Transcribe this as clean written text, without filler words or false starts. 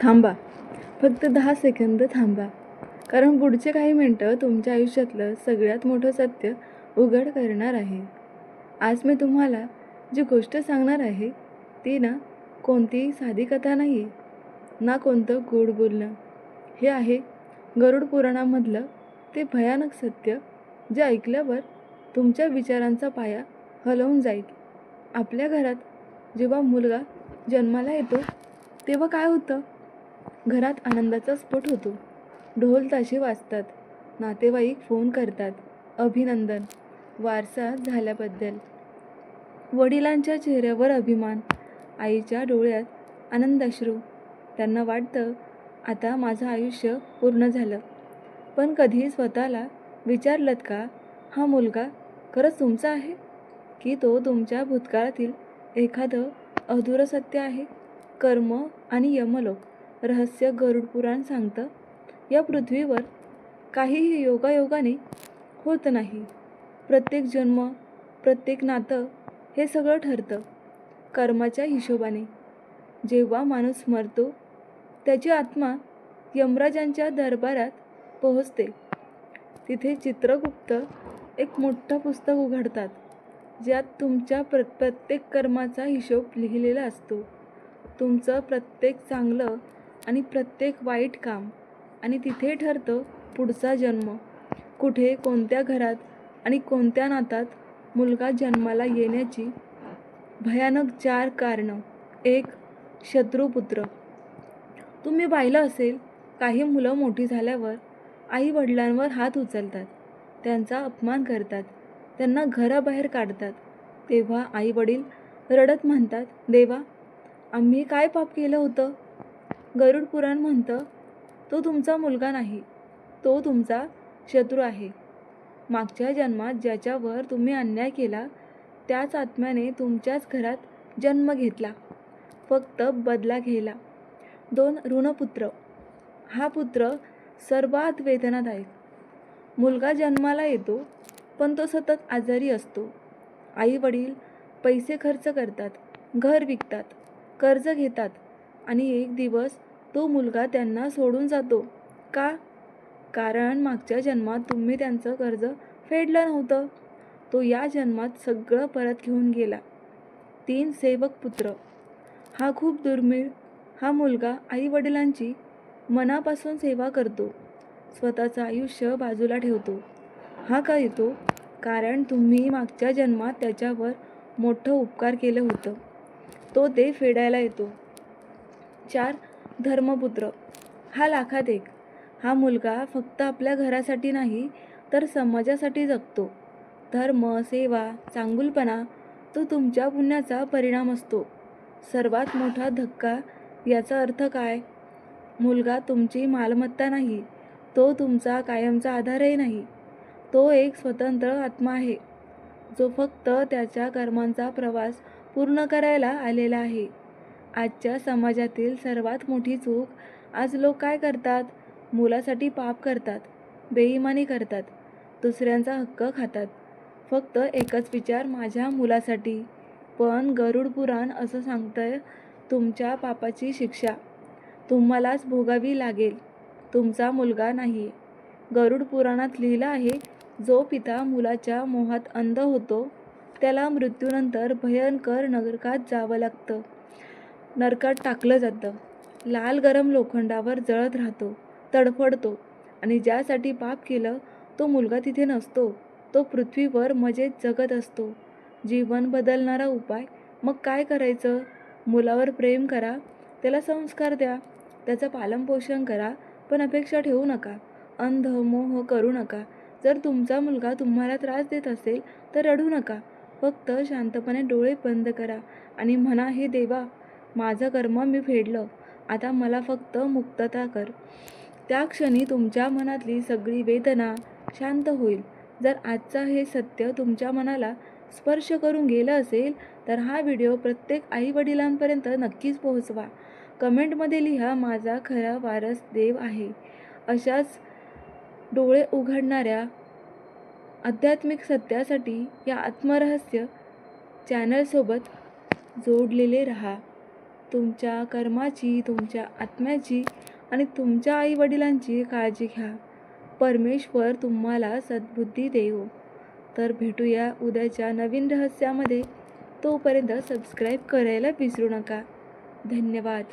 थांबा, फक्त 10 सेकंद थांबा. कारण पुढचे काही मिनटं तुमच्या आयुष्यातलं सगळ्यात मोठं सत्य उघड करणार आहे. आज मी तुम्हाला जी गोष्ट सांगणार आहे ती ना कोणतीही साधी कथा नाही, ना कोणतं गोड बोलणं. हे आहे गरुड पुराणामधलं ते भयानक सत्य जे ऐकल्यावर तुमच्या विचारांचा पाया हलवून जाईल. आपल्या घरात जेव्हा मुलगा जन्माला येतो तेव्हा काय होतं? घरात आनंदाचा स्फोट होतो. ढोल ताशे वाजतात, नातेवाईक फोन करतात, अभिनंदन, वारसा झाल्याबद्दल. वडिलांच्या चेहऱ्यावर अभिमान, आईच्या डोळ्यात आनंदाश्रू. त्यांना वाटतं आता माझं आयुष्य पूर्ण झालं. पण कधी स्वतःला विचारलंत का, हा मुलगा खरंच तुमचा आहे की तो तुमच्या भूतकाळातील एखादं अधुरं सत्य आहे? कर्म आणि यमलोक रहस्य गरुड पुराण सांगतं, या पृथ्वीवर काहीही योगायोगाने होत नाही. प्रत्येक जन्म, प्रत्येक नातं हे सगळं ठरतं कर्माच्या हिशोबाने. जेव्हा माणूस मरतो त्याची आत्मा यमराजांच्या दरबारात पोहोचते. तिथे चित्रगुप्त एक मोठं पुस्तक उघडतात ज्यात तुमच्या प्रत्येक कर्माचा हिशोब लिहिलेला असतो. तुमचं प्रत्येक चांगलं आणि प्रत्येक वाईट काम. आणि तिथे ठरतं पुढचा जन्म कुठे, कोणत्या घरात आणि कोणत्या नातात मुलगा जन्माला येण्याची भयानक 4 कारणं. 1. शत्रुपुत्र. तुम्ही पाहिलं असेल, काही मुलं मोठी झाल्यावर आई वडिलांवर हात उचलतात, त्यांचा अपमान करतात, त्यांना घराबाहेर काढतात. तेव्हा आई वडील रडत म्हणतात, देवा, आम्ही काय पाप केलं होतं? गरुड पुराण म्हणतं, तो तुमचा मुलगा नाही, तो तुमचा शत्रू आहे. मागच्या जन्मात ज्याच्यावर तुम्ही अन्याय केला त्याच आत्म्याने तुमच्याच घरात जन्म घेतला, फक्त बदला घ्यायला. 2. ऋणपुत्र. हा पुत्र सर्वात वेदनादायक. मुलगा जन्माला येतो पण तो सतत आजारी असतो. आई वडील पैसे खर्च करतात, घर विकतात, कर्ज घेतात आणि एक दिवस तो मुलगा त्यांना सोडून जातो. का? कारण मागच्या जन्मात तुम्ही त्यांचं कर्ज फेडलं नव्हतं. तो या जन्मात सगळं परत घेऊन गेला. 3. सेवक पुत्र. हा खूप दुर्मिळ. हा मुलगा आई वडिलांची मनापासून सेवा करतो, स्वतःचं आयुष्य बाजूला ठेवतो. हा का येतो? कारण तुम्ही मागच्या जन्मात त्याच्यावर मोठं उपकार केलं होतं, तो ते फेडायला येतो. 4. धर्मपुत्र. हा लाखात एक. हा मुलगा फक्त आपल्या घरासाठी नाही तर समाजासाठी जगतो. धर्म, सेवा, चांगुलपणा तो तुमच्या पुण्याचा परिणाम असतो. सर्वात मोठा धक्का. याचा अर्थ काय? मुलगा तुमची मालमत्ता नाही, तो तुमचा कायमचा आधारही नाही. तो एक स्वतंत्र आत्मा आहे जो फक्त त्याच्या कर्मांचा प्रवास पूर्ण करायला आलेला आहे. आजच्या समाजातील सर्वात मोठी चूक. आज लोक काय करतात? मुलासाठी पाप करतात, बेईमानी करतात, दुसऱ्यांचा हक्क खातात. फक्त एकच विचार, माझ्या मुलासाठी. पण गरुड पुराण असं सांगतंय, तुमच्या पापाची शिक्षा तुम्हालाच भोगावी लागेल, तुमचा मुलगा नाही. गरुड पुराणात लिहिलं आहे, जो पिता मुलाच्या मोहात अंध होतो त्याला मृत्यूनंतर भयंकर नरकात जावं लागतं. नरकात टाकलं जातं. लाल गरम लोखंडावर जळत राहतो, तडफडतो. आणि ज्यासाठी पाप केलं तो मुलगा तिथे नसतो, तो पृथ्वीवर मजेत जगत असतो. जीवन बदलणारा उपाय. मग काय करायचं? मुलावर प्रेम करा, त्याला संस्कार द्या, त्याचं पालनपोषण करा, पण अपेक्षा ठेवू नका, अंध मोह करू नका. जर तुमचा मुलगा तुम्हाला त्रास देत असेल तर रडू नका, फक्त शांतपणे डोळे बंद करा आणि म्हणा, हे देवा, माझं कर्म मी फेडलं, आता मला फक्त मुक्तता कर. त्या क्षणी तुमच्या मनातली सगळी वेदना शांत होईल. जर आजचं हे सत्य तुमच्या मनाला स्पर्श करून गेलं असेल तर हा व्हिडिओ प्रत्येक आईवडिलांपर्यंत नक्कीच पोहोचवा. कमेंटमध्ये लिहा, माझा खरा वारस देव आहे. अशाच डोळे उघडणाऱ्या आध्यात्मिक सत्यासाठी या आत्मरहस्य चॅनलसोबत जोडलेले रहा. तुमच्या कर्माची, तुमच्या आत्म्याची आणि तुमच्या आईवडिलांची काळजी घ्या. परमेश्वर तुम्हाला सद्बुद्धी देवो. तर भेटूया उद्याच्या नवीन रहस्यामध्ये. तोपर्यंत सबस्क्राईब करायला विसरू नका. धन्यवाद.